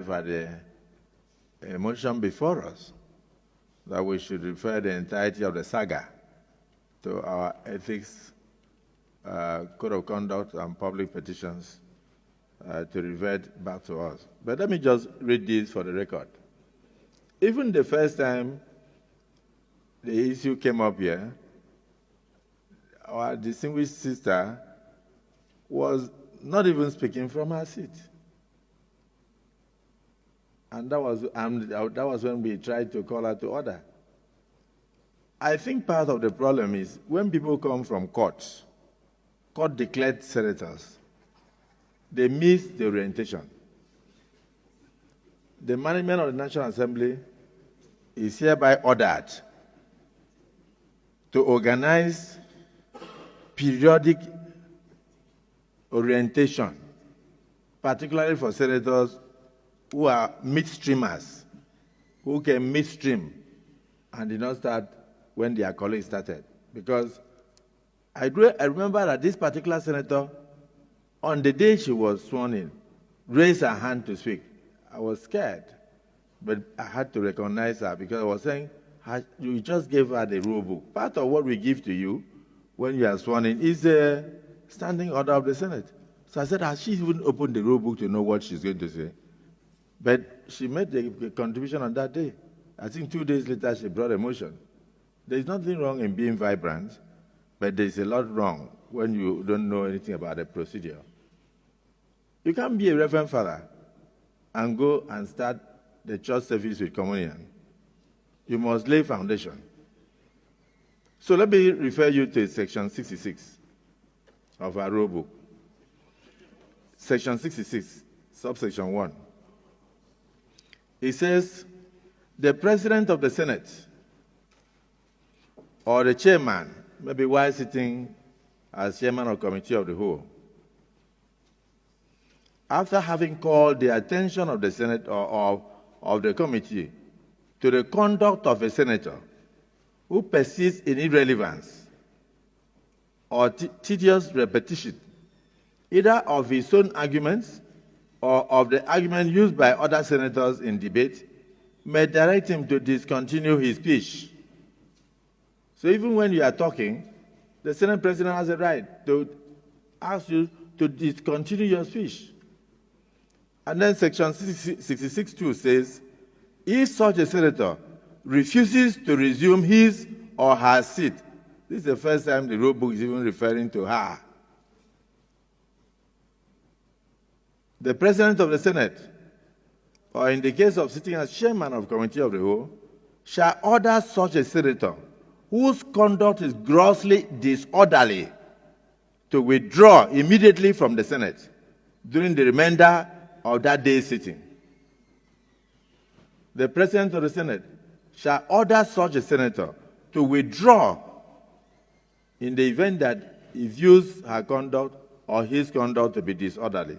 had a motion before us that we should refer the entirety of the saga to our ethics, code of conduct, and public petitions to revert back to us. But let me just read this for the record. Even the first time the issue came up here, our distinguished sister was not even speaking from her seat. And that was when we tried to call her to order. I think part of the problem is when people come from court-declared senators, they miss the orientation. The management of the National Assembly is hereby ordered to organize periodic orientation, particularly for senators who are midstreamers, who can midstream and did not start when their colleagues started. Because I remember that this particular senator, on the day she was sworn in, raised her hand to speak. I was scared, but I had to recognize her because I was saying, you just gave her the rule book. Part of what we give to you when you are sworn in is a standing order of the Senate. So I said, has she even opened the rule book to know what she's going to say? But she made the contribution on that day. I think 2 days later, she brought a motion. There's nothing wrong in being vibrant, but there's a lot wrong when you don't know anything about the procedure. You can't be a Reverend Father and go and start the church service with communion. You must lay foundation. So let me refer you to section 66 of our rule book. Section 66, subsection 1. It says, the President of the Senate or the chairman, maybe while sitting as chairman of committee of the whole, after having called the attention of the Senate or of the committee to the conduct of a senator who persists in irrelevance or tedious repetition, either of his own arguments or of the argument used by other senators in debate, may direct him to discontinue his speech. So even when you are talking, the Senate President has a right to ask you to discontinue your speech. And then section 66(2) says, if such a senator refuses to resume his or her seat, this is the first time the rule book is even referring to her, the President of the Senate, or in the case of sitting as chairman of committee of the whole, shall order such a senator whose conduct is grossly disorderly to withdraw immediately from the Senate during the remainder of that day's sitting. The President of the Senate shall order such a senator to withdraw in the event that he views her conduct or his conduct to be disorderly.